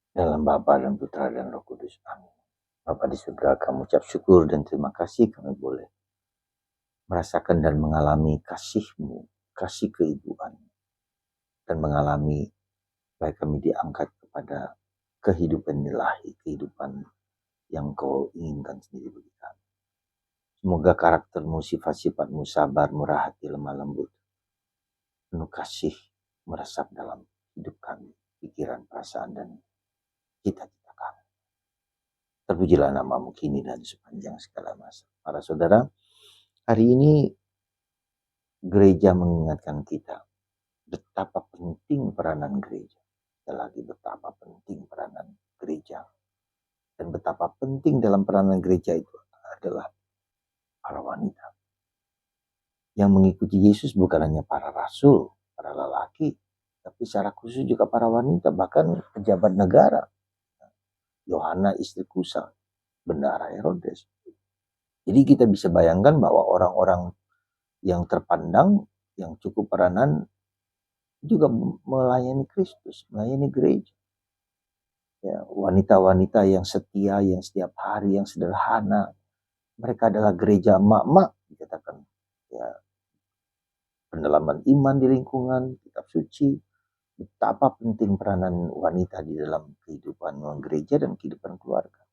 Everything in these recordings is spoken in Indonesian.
Dalam Bapa dan Putra dan Roh Kudus. Amin. Bapa di surga, kami ucap syukur dan terima kasih kami boleh merasakan dan mengalami kasih-Mu, kasih keibuan, dan mengalami baik kami diangkat kepada kehidupan ilahi, kehidupan yang Kau inginkan sendiri bagi kami. Semoga karakter-Mu, sifat-sifat-Mu, sabar, murah hati, lemah lembut, penuh kasih meresap dalam hidup kami, pikiran, perasaan, dan cita-cita kami. Terpujilah nama-Mu kini dan sepanjang segala masa. Para saudara, hari ini gereja mengingatkan kita betapa penting peranan gereja. Sekali lagi, betapa penting peranan gereja. Dan betapa penting dalam peranan gereja itu adalah para wanita. Yang mengikuti Yesus bukan hanya para rasul, para lelaki, tapi secara khusus juga para wanita, bahkan pejabat negara. Yohana istri Kusa, bendahara Herodes. Jadi kita bisa bayangkan bahwa orang-orang yang terpandang, yang cukup peranan, juga melayani Kristus, melayani gereja. Ya, wanita-wanita yang setia, yang setiap hari, yang sederhana. Mereka adalah gereja emak-emak, dikatakan. Ya, pendalaman iman di lingkungan, kitab suci. Betapa penting peranan wanita di dalam kehidupan gereja dan kehidupan keluarga.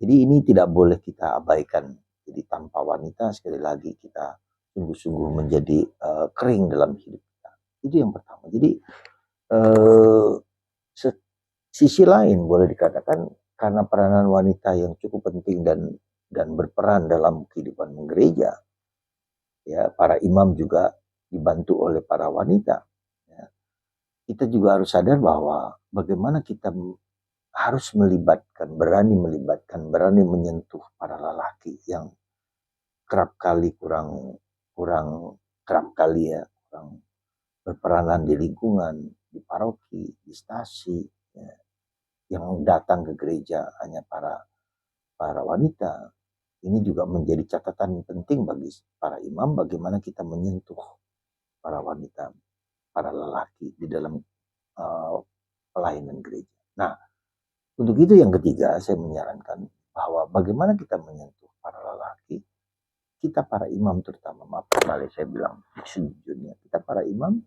Jadi ini tidak boleh kita abaikan. Jadi tanpa wanita, sekali lagi kita sungguh-sungguh menjadi kering dalam hidup kita. Itu yang pertama. Jadi sisi lain boleh dikatakan karena peranan wanita yang cukup penting dan berperan dalam kehidupan gereja, ya, para imam juga dibantu oleh para wanita. Ya. Kita juga harus sadar bahwa bagaimana kita harus berani melibatkan, berani menyentuh para lelaki yang kerap kali kurang berperanan di lingkungan, di paroki, di stasi, ya, yang datang ke gereja hanya para wanita. Ini juga menjadi catatan penting bagi para imam bagaimana kita menyentuh para wanita, para lelaki di dalam pelayanan gereja. Nah, untuk itu yang ketiga saya menyarankan bahwa bagaimana kita menyentuh para lelaki, kita para imam terutama, maaf kembali saya bilang sejujurnya, kita para imam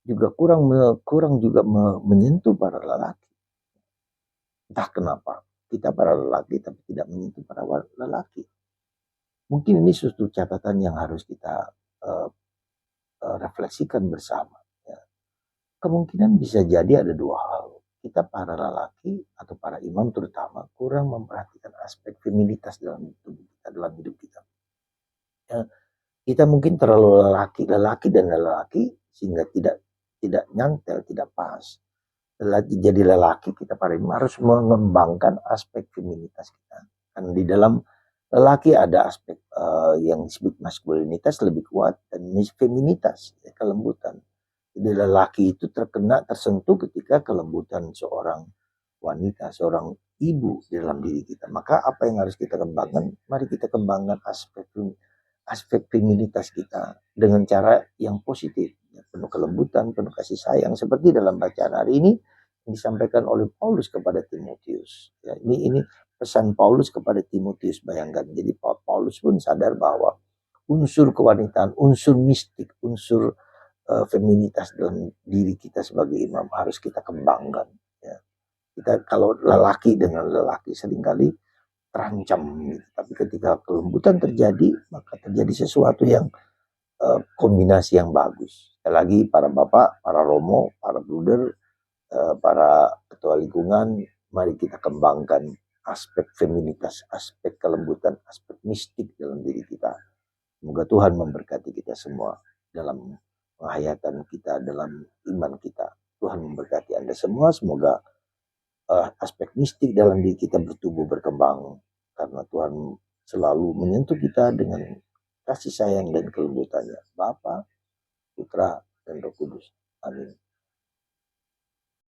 juga kurang juga menyentuh para lelaki. Entah kenapa kita para lelaki tapi tidak menyentuh para lelaki. Mungkin ini suatu catatan yang harus kita refleksikan bersama. Ya. Kemungkinan bisa jadi ada dua hal. Kita para lelaki atau para imam terutama kurang memperhatikan aspek feminitas dalam hidup kita. Ya, kita mungkin terlalu lelaki dan lelaki sehingga tidak nyantel, tidak pas. Jadi lelaki kita para imam harus mengembangkan aspek feminitas kita. Kan di dalam lelaki ada aspek yang disebut maskulinitas lebih kuat dan feminitas, ya, kelembutan. Jadi lelaki itu tersentuh ketika kelembutan seorang wanita, seorang ibu di dalam diri kita. Maka apa yang harus kita kembangkan? Mari kita kembangkan aspek feminitas kita dengan cara yang positif, ya, penuh kelembutan, penuh kasih sayang, seperti dalam bacaan hari ini yang disampaikan oleh Paulus kepada Timotius. Ya, ini pesan Paulus kepada Timotius, bayangkan. Jadi Paulus pun sadar bahwa unsur kewanitaan, unsur mistik, unsur feminitas dalam diri kita sebagai imam harus kita kembangkan. Ya. Kita kalau lelaki dengan lelaki seringkali terancam, gitu. Tapi ketika kelembutan terjadi, maka terjadi sesuatu yang kombinasi yang bagus. Sekali lagi para bapak, para romo, para bruder, para ketua lingkungan, mari kita kembangkan aspek feminitas, aspek kelembutan, aspek mistik dalam diri kita. Semoga Tuhan memberkati kita semua dalam penghayatan kita, dalam iman kita. Tuhan memberkati Anda semua. Semoga aspek mistik dalam diri kita bertumbuh berkembang. Karena Tuhan selalu menyentuh kita dengan kasih sayang dan kelembutannya. Bapa, Putra, dan Roh Kudus. Amin.